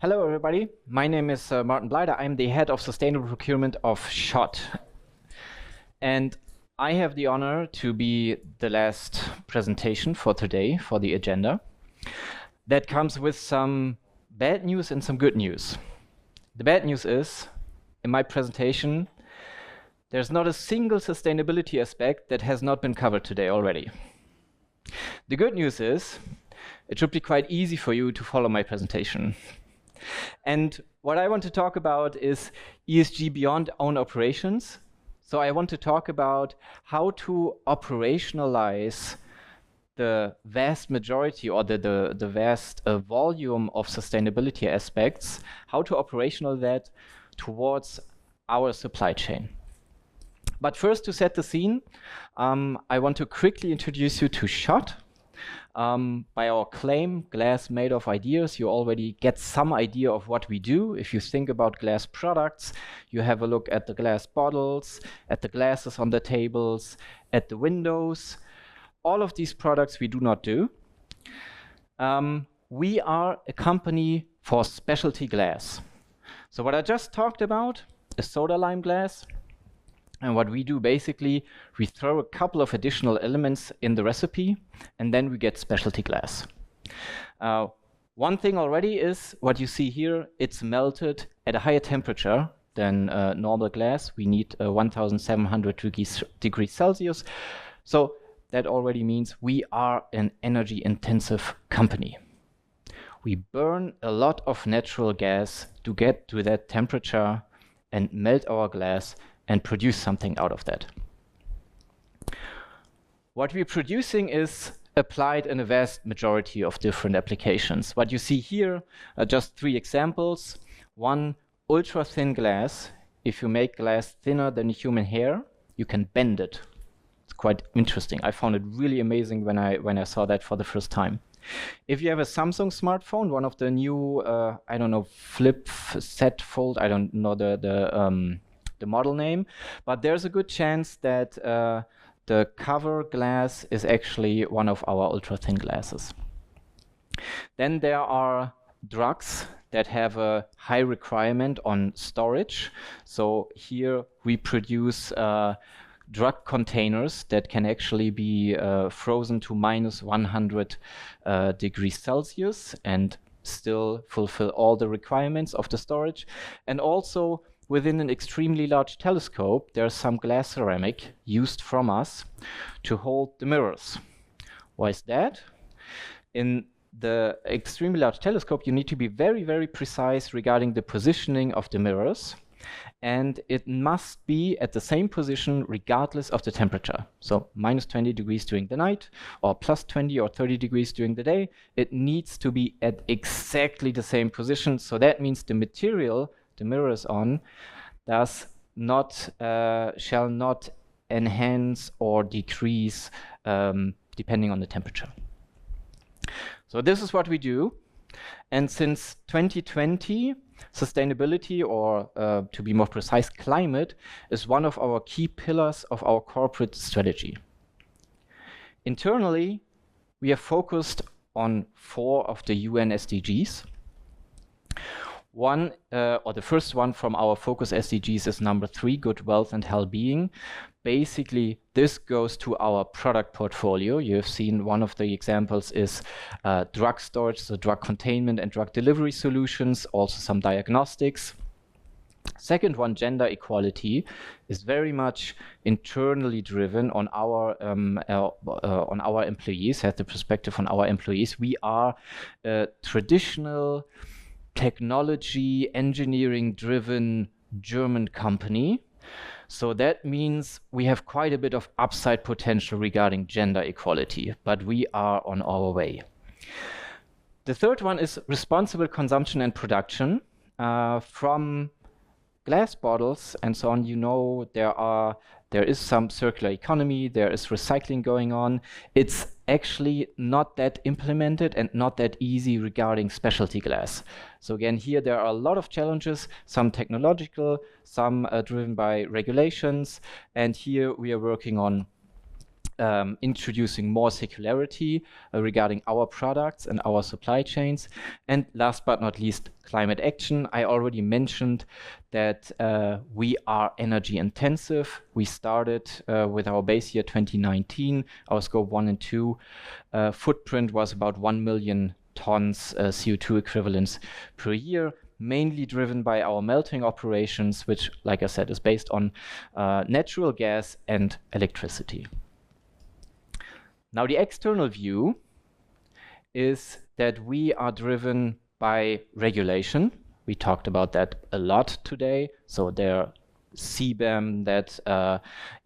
Hello, everybody. My name is Martin Bleider. I'm the head of sustainable procurement of SCHOTT. And I have the honor to be the last presentation for today for the agenda. That comes with some bad news and some good news. The bad news is, in my presentation, there's not a single sustainability aspect that has not been covered today already. The good news is, it should be quite easy for you to follow my presentation. And what I want to talk about is ESG beyond own operations. So I want to talk about how to operationalize the vast majority or the vast volume of sustainability aspects, how to operationalize that towards our supply chain. But first, to set the scene, I want to quickly introduce you to SCHOTT. By our claim, glass made of ideas, you already get some idea of what we do. If you think about glass products, you have a look at the glass bottles, at the glasses on the tables, at the windows. All of these products we do not do. We are a company for specialty glass. So what I just talked about is soda lime glass. And what we do basically, we throw a couple of additional elements in the recipe, and then we get specialty glass. One thing already is what you see here, it's melted at a higher temperature than normal glass. We need 1700 degrees Celsius. So that already means we are an energy intensive company. We burn a lot of natural gas to get to that temperature and melt our glass and produce something out of that. What we're producing is applied in a vast majority of different applications. What you see here are just 3 examples. One, ultra thin glass. If you make glass thinner than human hair, you can bend it. It's quite interesting. I found it really amazing when I saw that for the first time. If you have a Samsung smartphone, one of the new, I don't know, flip, set, fold, I don't know the model name, but there's a good chance that the cover glass is actually one of our ultra-thin glasses. Then there are drugs that have a high requirement on storage. So here we produce drug containers that can actually be frozen to minus 100 degrees Celsius and still fulfill all the requirements of the storage. And also within an extremely large telescope, there's some glass ceramic used from us to hold the mirrors. Why is that? In the extremely large telescope, you need to be very, very precise regarding the positioning of the mirrors. And it must be at the same position regardless of the temperature. So minus 20 degrees during the night, or plus 20 or 30 degrees during the day. It needs to be at exactly the same position. So that means the material the mirror is on shall not enhance or decrease depending on the temperature. So this is what we do. And since 2020, sustainability, or to be more precise, climate, is one of our key pillars of our corporate strategy. Internally, we are focused on 4 of the UN SDGs. One, or the first one from our focus SDGs is number 3, good wealth and well-being. Basically, this goes to our product portfolio. You have seen one of the examples is drug storage, so drug containment and drug delivery solutions, also some diagnostics. Second one, gender equality, is very much internally driven on our employees, has the perspective on our employees. We are a traditional technology, engineering-driven German company. So that means we have quite a bit of upside potential regarding gender equality, but we are on our way. The third one is responsible consumption and production. From glass bottles and so on, you know, there is some circular economy, there is recycling going on. It's actually not that implemented and not that easy regarding specialty glass. So again, here there are a lot of challenges, some technological, some driven by regulations, and here we are working on introducing more circularity regarding our products and our supply chains. And last but not least, climate action. I already mentioned that we are energy intensive. We started with our base year 2019. Our scope 1 and 2 footprint was about 1 million tons CO2 equivalents per year, mainly driven by our melting operations, which, like I said, is based on natural gas and electricity. Now, the external view is that we are driven by regulation. We talked about that a lot today. So there CBAM that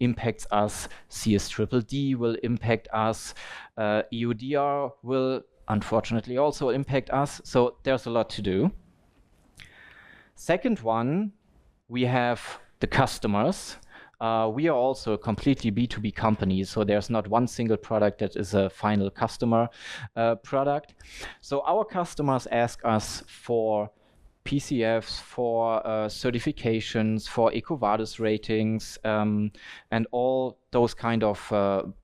impacts us, CSDDD will impact us, EUDR will unfortunately also impact us. So there's a lot to do. Second one, we have the customers. We are also a completely B2B company, so there's not one single product that is a final customer product. So our customers ask us for PCFs, for certifications, for EcoVadis ratings, and all those kind of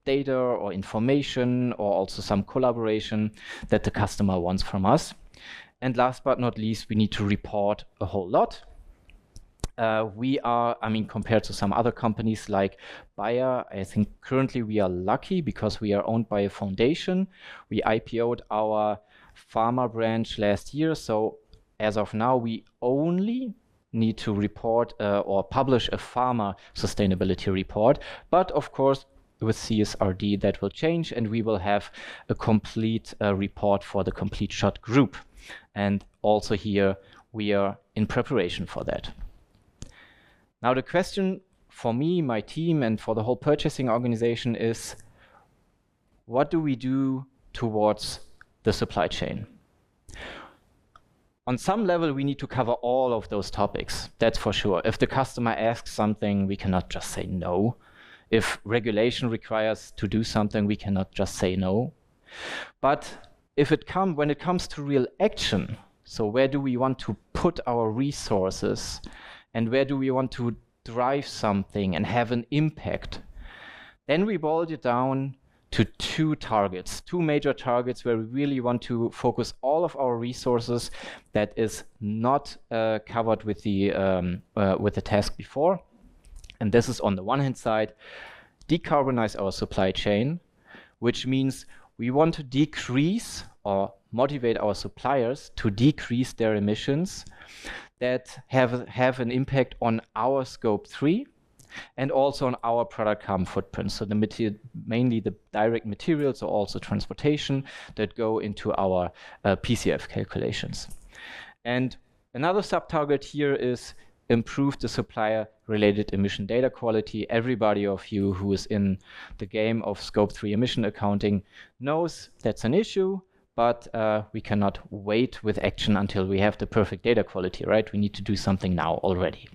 data or information, or also some collaboration that the customer wants from us. And last but not least, we need to report a whole lot. We are, compared to some other companies like Bleider, I think currently we are lucky because we are owned by a foundation. We IPO'd our pharma branch last year. So as of now, we only need to report or publish a pharma sustainability report. But of course, with CSRD, that will change, and we will have a complete report for the complete SCHOTT group. And also here, we are in preparation for that. Now, the question for me, my team, and for the whole purchasing organization is, what do we do towards the supply chain? On some level, we need to cover all of those topics, that's for sure. If the customer asks something, we cannot just say no. If regulation requires to do something, we cannot just say no. But when it comes to real action, so where do we want to put our resources, and where do we want to drive something and have an impact, then we boiled it down to two major targets where we really want to focus all of our resources that is not covered with the task before. And this is on the one hand side, decarbonize our supply chain, which means we want to decrease or motivate our suppliers to decrease their emissions that have an impact on our scope 3 and also on our product carbon footprint. So mainly the direct materials, or also transportation, that go into our PCF calculations. And another sub-target here is improve the supplier-related emission data quality. Everybody of you who is in the game of scope 3 emission accounting knows that's an issue. But we cannot wait with action until we have the perfect data quality, right? We need to do something now already.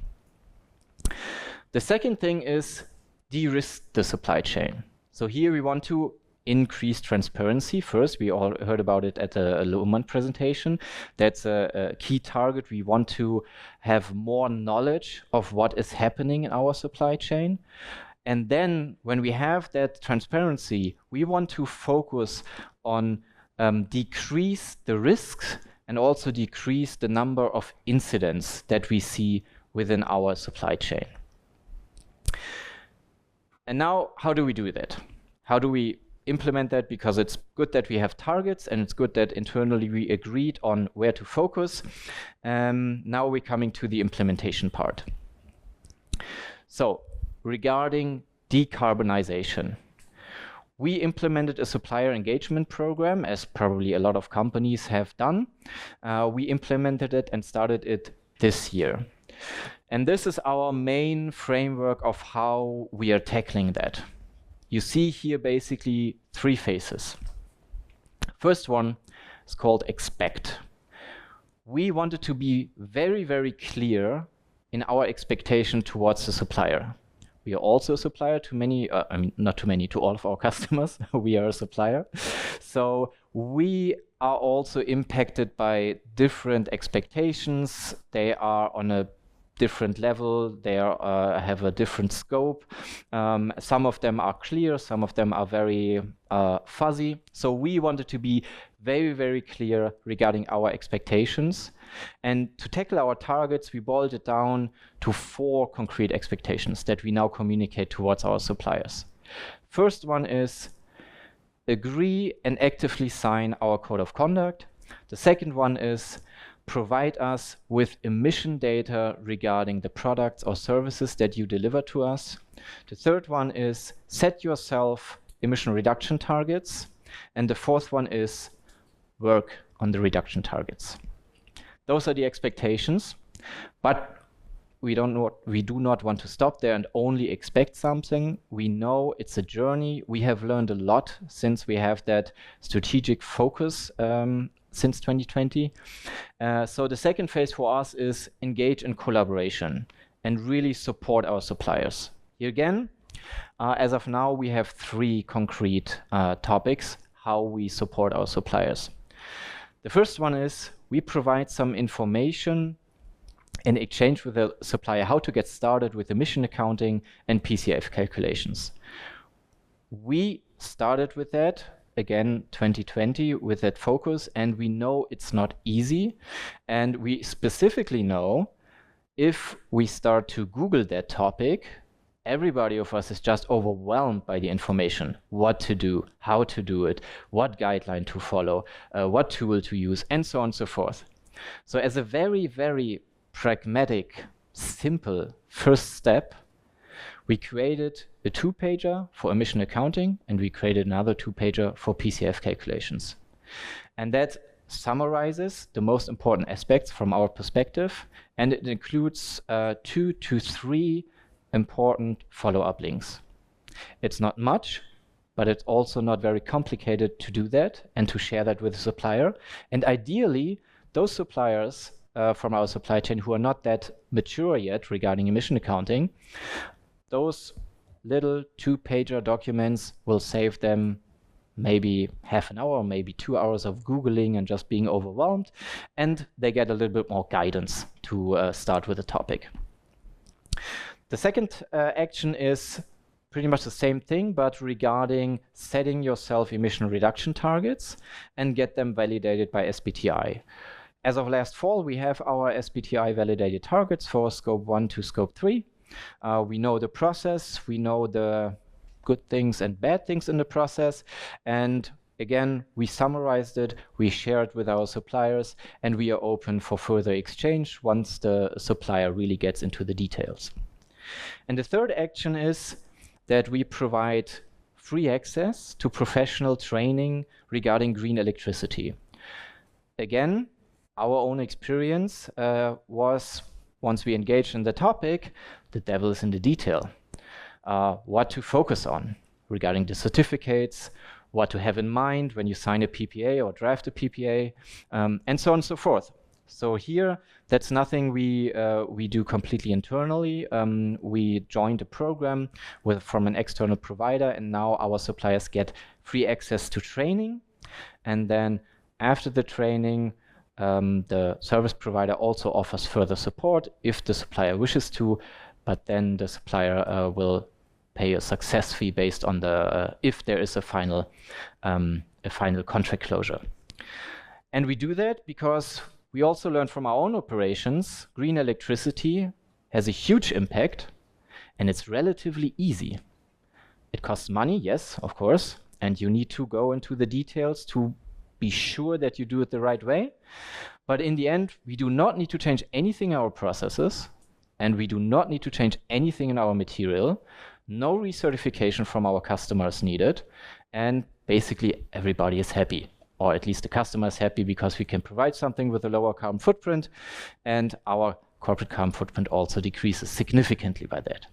The second thing is de-risk the supply chain. So here we want to increase transparency. First, we all heard about it at the Lohmann presentation. That's a key target. We want to have more knowledge of what is happening in our supply chain. And then when we have that transparency, we want to focus on decrease the risks and also decrease the number of incidents that we see within our supply chain. And now, how do we do that? How do we implement that? Because it's good that we have targets, and it's good that internally we agreed on where to focus. Now we're coming to the implementation part. So regarding decarbonization, we implemented a supplier engagement program, as probably a lot of companies have done. We implemented it and started it this year. And this is our main framework of how we are tackling that. You see here basically 3 phases. First one is called expect. We wanted to be very, very clear in our expectation towards the supplier. We are also a supplier to many, not to many, to all of our customers. We are a supplier. So we are also impacted by different expectations. They are on a different level, they have a different scope. Some of them are clear, some of them are very fuzzy. So we wanted to be very, very clear regarding our expectations. And to tackle our targets, we boiled it down to 4 concrete expectations that we now communicate towards our suppliers. First one is agree and actively sign our code of conduct. The second one is provide us with emission data regarding the products or services that you deliver to us. The third one is set yourself emission reduction targets. And the fourth one is work on the reduction targets. Those are the expectations, but we do not want to stop there and only expect something. We know it's a journey. We have learned a lot since we have that strategic focus since 2020. So the second phase for us is engage in collaboration and really support our suppliers. Here again, as of now, we have 3 concrete topics how we support our suppliers. The first one is we provide some information in exchange with the supplier how to get started with emission accounting and PCF calculations. We started with that again 2020 with that focus, and we know it's not easy, and we specifically know if we start to Google that topic, everybody of us is just overwhelmed by the information, what to do, how to do it, what guideline to follow, what tool to use, and so on and so forth. So as a very, very pragmatic, simple first step, we created a 2-pager for emission accounting, and we created another 2-pager for PCF calculations. And that summarizes the most important aspects from our perspective, and it includes 2 to 3 important follow-up links. It's not much, but it's also not very complicated to do that and to share that with the supplier. And ideally, those suppliers from our supply chain who are not that mature yet regarding emission accounting, those little 2-pager documents will save them maybe half an hour, maybe 2 hours of Googling and just being overwhelmed, and they get a little bit more guidance to start with the topic. The second action is pretty much the same thing, but regarding setting yourself emission reduction targets and get them validated by SBTi. As of last fall, we have our SBTi validated targets for scope 1 to scope 3. We know the process, we know the good things and bad things in the process, and again, we summarized it, we shared with our suppliers, and we are open for further exchange once the supplier really gets into the details. And the third action is that we provide free access to professional training regarding green electricity. Again, our own experience was, once we engaged in the topic, the devil is in the detail. What to focus on regarding the certificates, what to have in mind when you sign a PPA or draft a PPA, and so on and so forth. So here, that's nothing we do completely internally. We joined a program from an external provider, and now our suppliers get free access to training. And then after the training, the service provider also offers further support if the supplier wishes to, but then the supplier will pay a success fee based on the if there is a final contract closure. And we do that because we also learned from our own operations, green electricity has a huge impact, and it's relatively easy. It costs money, yes, of course, and you need to go into the details to be sure that you do it the right way. But in the end, we do not need to change anything in our processes, and we do not need to change anything in our material. No recertification from our customers needed, and basically everybody is happy. Or at least the customer is happy because we can provide something with a lower carbon footprint, and our corporate carbon footprint also decreases significantly by that.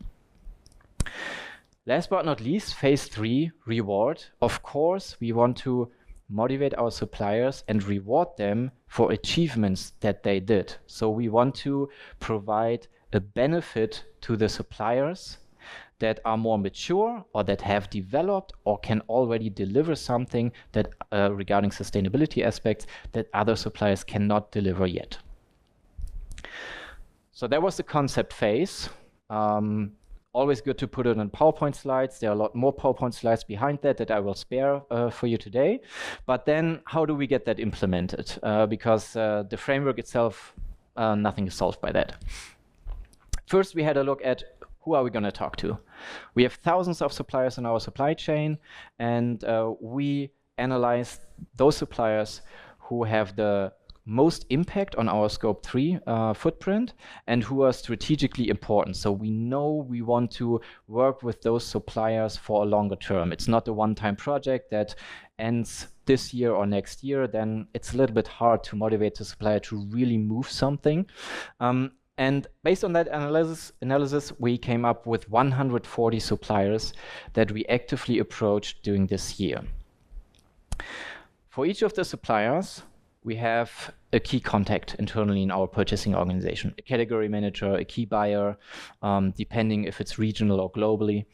Last but not least, phase 3, reward. Of course, we want to motivate our suppliers and reward them for achievements that they did. So we want to provide a benefit to the suppliers that are more mature or that have developed or can already deliver something that regarding sustainability aspects that other suppliers cannot deliver yet. So that was the concept phase. Always good to put it on PowerPoint slides. There are a lot more PowerPoint slides behind that I will spare for you today. But then how do we get that implemented? Because the framework itself, nothing is solved by that. First, we had a look at who are we going to talk to. We have thousands of suppliers in our supply chain, and we analyzed those suppliers who have the most impact on our Scope 3 footprint and who are strategically important. So we know we want to work with those suppliers for a longer term. It's not a one-time project that ends this year or next year. Then it's a little bit hard to motivate the supplier to really move something. And based on that analysis, we came up with 140 suppliers that we actively approached during this year. For each of the suppliers, we have a key contact internally in our purchasing organization, a category manager, a key buyer, depending if it's regional or globally.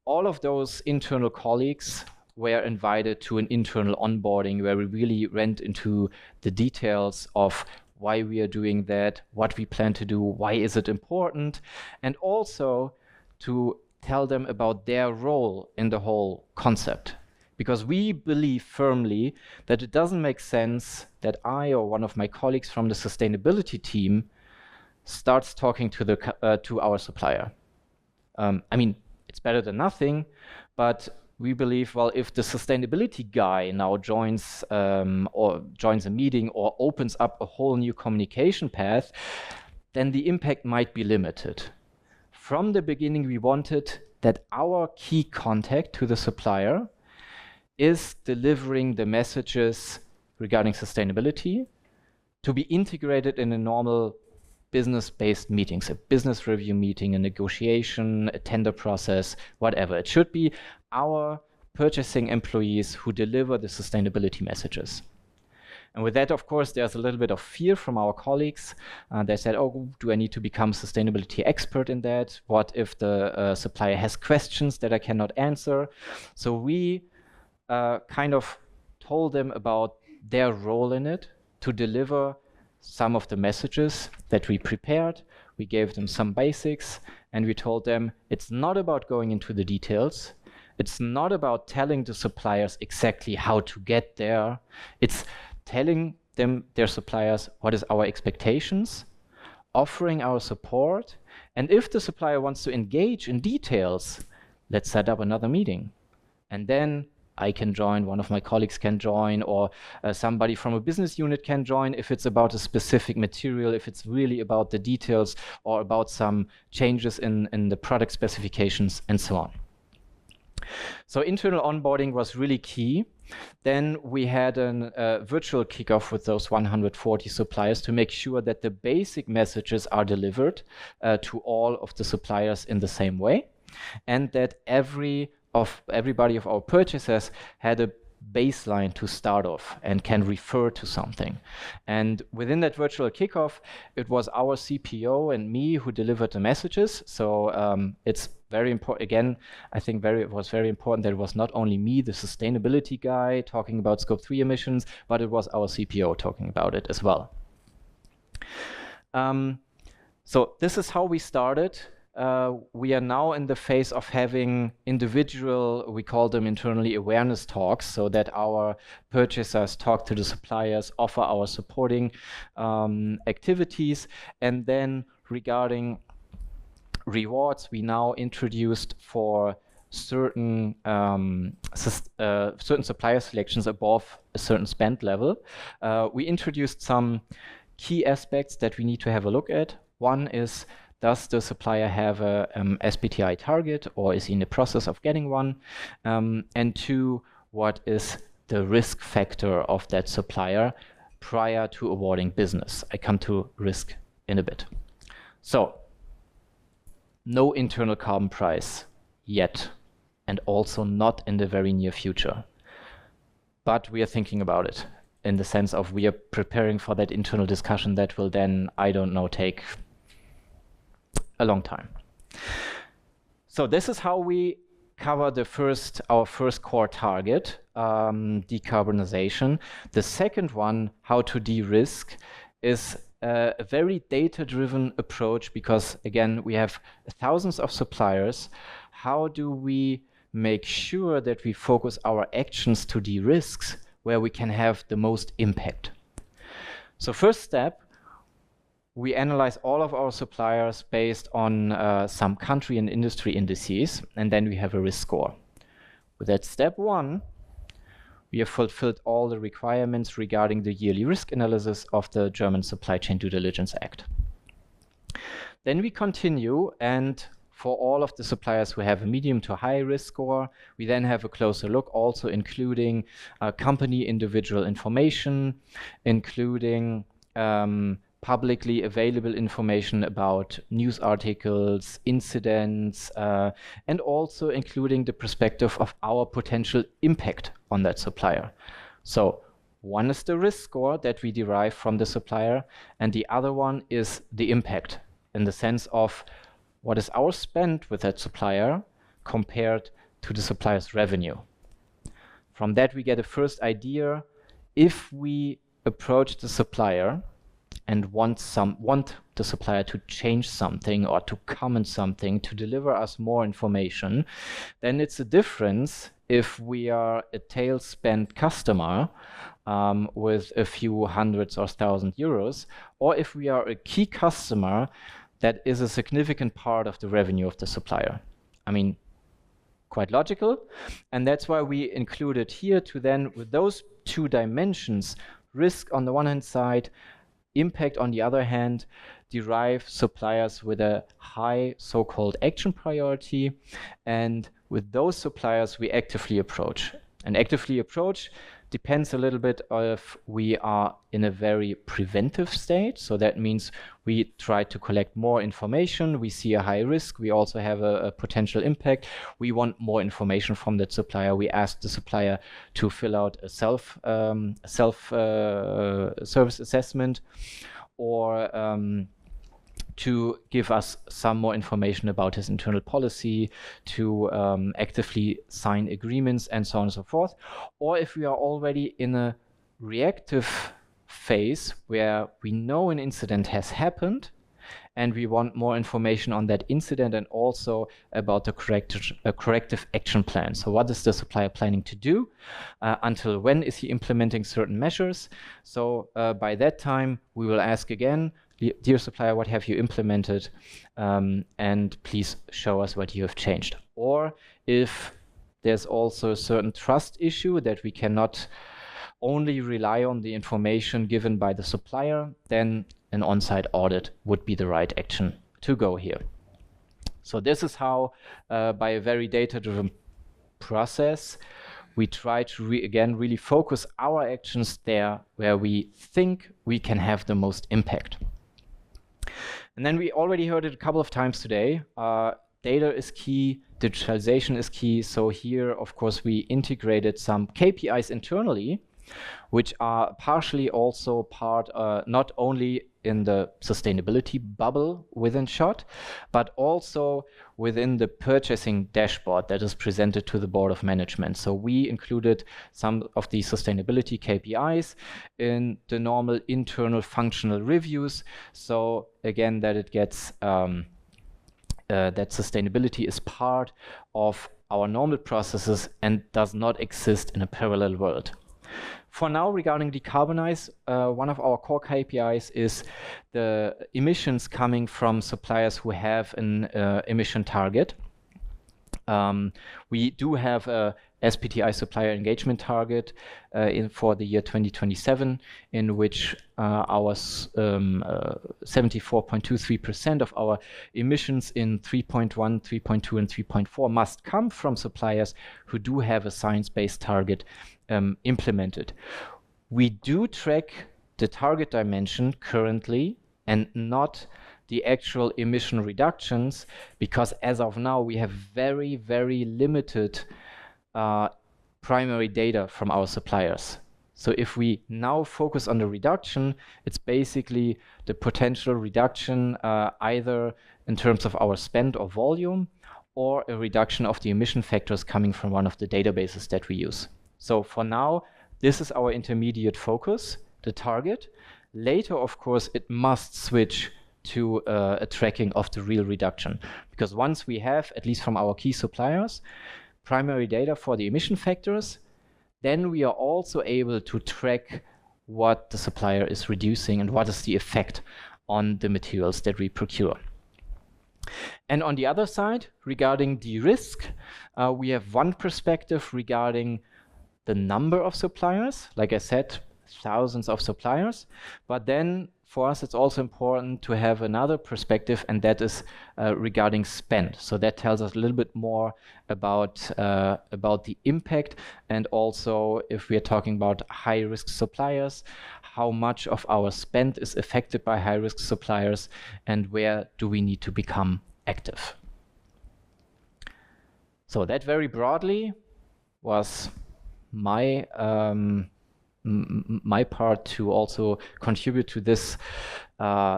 All of those internal colleagues were invited to an internal onboarding where we really went into the details of why we are doing that, what we plan to do, why is it important, and also to tell them about their role in the whole concept. Because we believe firmly that it doesn't make sense that I or one of my colleagues from the sustainability team starts talking to our supplier. I mean, it's better than nothing, but we believe, well, if the sustainability guy now joins a meeting or opens up a whole new communication path, then the impact might be limited. From the beginning, we wanted that our key contact to the supplier is delivering the messages regarding sustainability to be integrated in a normal business-based meetings, a business review meeting, a negotiation, a tender process, whatever. It should be our purchasing employees who deliver the sustainability messages. And with that, of course, there's a little bit of fear from our colleagues. They said, oh, do I need to become sustainability expert in that? What if the supplier has questions that I cannot answer? So we kind of told them about their role in it to deliver some of the messages that we prepared. We gave them some basics, and we told them it's not about going into the details. It's not about telling the suppliers exactly how to get there. It's telling them, their suppliers, what is our expectations, offering our support, and if the supplier wants to engage in details, let's set up another meeting. And then I can join, one of my colleagues can join, or somebody from a business unit can join if it's about a specific material, if it's really about the details or about some changes in the product specifications and so on. So internal onboarding was really key. Then we had a virtual kickoff with those 140 suppliers to make sure that the basic messages are delivered to all of the suppliers in the same way, and that everybody of our purchasers had a baseline to start off and can refer to something. And within that virtual kickoff, it was our CPO and me who delivered the messages. So it's very important. Again, I think it was very important that it was not only me, the sustainability guy, talking about Scope 3 emissions, but it was our CPO talking about it as well. So this is how we started. We are now in the phase of having individual, we call them internally awareness talks, so that our purchasers talk to the suppliers, offer our supporting activities. And then regarding rewards, we now introduced for certain supplier selections above a certain spend level. We introduced some key aspects that we need to have a look at. One is, does the supplier have a SBTi target, or is he in the process of getting one? And two, what is the risk factor of that supplier prior to awarding business? I come to risk in a bit. So, no internal carbon price yet, and also not in the very near future. But we are thinking about it in the sense of we are preparing for that internal discussion that will then, I don't know, take a long time. So this is how we cover our first core target, decarbonization. The second one, how to de-risk, is a very data-driven approach because, again, we have thousands of suppliers. How do we make sure that we focus our actions to the risks where we can have the most impact? So first step, we analyze all of our suppliers based on some country and industry indices, and then we have a risk score. With that step one, we have fulfilled all the requirements regarding the yearly risk analysis of the German Supply Chain Due Diligence Act. Then we continue, and for all of the suppliers who have a medium to high risk score, we then have a closer look, also including company individual information, including publicly available information about news articles, incidents, and also including the perspective of our potential impact on that supplier. So one is the risk score that we derive from the supplier, and the other one is the impact in the sense of what is our spend with that supplier compared to the supplier's revenue. From that, we get a first idea if we approach the supplier and want the supplier to change something or to comment something, to deliver us more information, then it's a difference if we are a tail spend customer with a few hundreds or thousand euros, or if we are a key customer that is a significant part of the revenue of the supplier. I mean, quite logical. And that's why we included here to then, with those two dimensions, risk on the one hand side, impact on the other hand, derive suppliers with a high so-called action priority. And with those suppliers, we actively approach. And actively approach depends a little bit if we are in a very preventive state. So that means we try to collect more information. We see a high risk. We also have a potential impact. We want more information from that supplier. We ask the supplier to fill out a self-service assessment, or to give us some more information about his internal policy, to actively sign agreements, and so on and so forth. Or if we are already in a reactive phase where we know an incident has happened and we want more information on that incident and also about the corrective action plan. So what is the supplier planning to do? Until when is he implementing certain measures? So by that time, we will ask again, dear supplier, what have you implemented? And please show us what you have changed. Or if there's also a certain trust issue that we cannot only rely on the information given by the supplier, then an on-site audit would be the right action to go here. So this is how, by a very data-driven process, we try to really focus our actions there where we think we can have the most impact. And then we already heard it a couple of times today. Data is key, digitalization is key. So here, of course, we integrated some KPIs internally, which are partially also part not only in the sustainability bubble within SCHOTT, but also within the purchasing dashboard that is presented to the board of management. So we included some of the sustainability KPIs in the normal internal functional reviews. So again, that it gets that sustainability is part of our normal processes and does not exist in a parallel world. For now, regarding decarbonize, one of our core KPIs is the emissions coming from suppliers who have an emission target. We do have a SPTI supplier engagement target for the year 2027, in which our 74.23% of our emissions in 3.1, 3.2, and 3.4 must come from suppliers who do have a science-based target implemented. We do track the target dimension currently and not the actual emission reductions, because as of now we have very, very limited primary data from our suppliers. So if we now focus on the reduction, it's basically the potential reduction either in terms of our spend or volume, or a reduction of the emission factors coming from one of the databases that we use. So for now, this is our intermediate focus, the target, Later, of course, it must switch to a tracking of the real reduction. Because once we have, at least from our key suppliers, primary data for the emission factors, then we are also able to track what the supplier is reducing and what is the effect on the materials that we procure. And on the other side, regarding the risk, we have one perspective regarding the number of suppliers. Like I said, thousands of suppliers. But then for us, it's also important to have another perspective, and that is regarding spend. So that tells us a little bit more about the impact, and also if we are talking about high-risk suppliers, how much of our spend is affected by high-risk suppliers, and where do we need to become active. So that very broadly was my my part to also contribute to this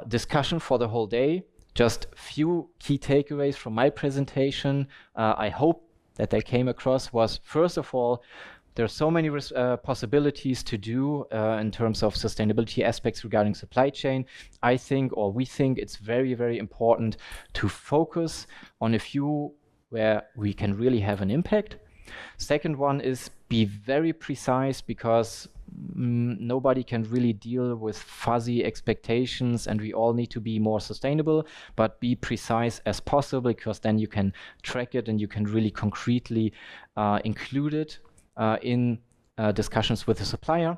discussion for the whole day. Just few key takeaways from my presentation. I hope that they came across was, first of all, there are so many possibilities to do in terms of sustainability aspects regarding supply chain. I think, or we think, it's very, very important to focus on a few where we can really have an impact. Second one is be very precise, because nobody can really deal with fuzzy expectations, and we all need to be more sustainable, but be precise as possible, because then you can track it and you can really concretely include it in discussions with the supplier.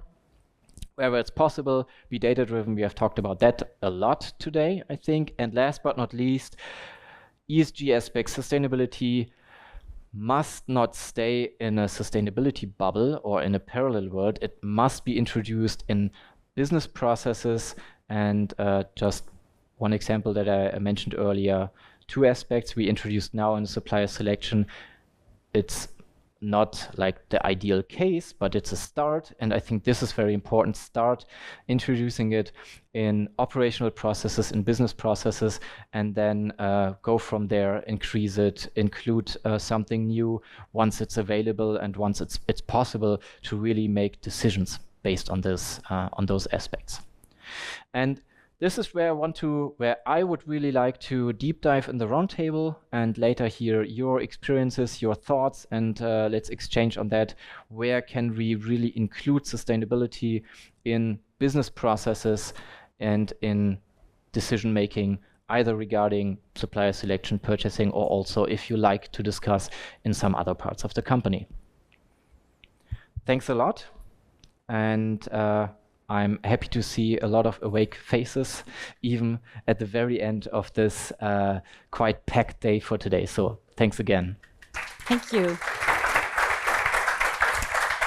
Wherever it's possible, be data-driven. We have talked about that a lot today, I think. And last but not least, ESG aspects, sustainability must not stay in a sustainability bubble or in a parallel world. It must be introduced in business processes. And just one example that I mentioned earlier, 2 aspects we introduced now in supplier selection. It's not like the ideal case, but it's a start. And I think this is very important. Start introducing it in operational processes, in business processes, and then go from there, increase it, include something new once it's available and once it's possible to really make decisions based on this, on those aspects. And this is where I would really like to deep dive in the roundtable and later hear your experiences, your thoughts, and let's exchange on that. Where can we really include sustainability in business processes and in decision making, either regarding supplier selection, purchasing, or also, if you like, to discuss in some other parts of the company. Thanks a lot. And I'm happy to see a lot of awake faces, even at the very end of this quite packed day for today. So thanks again. Thank you.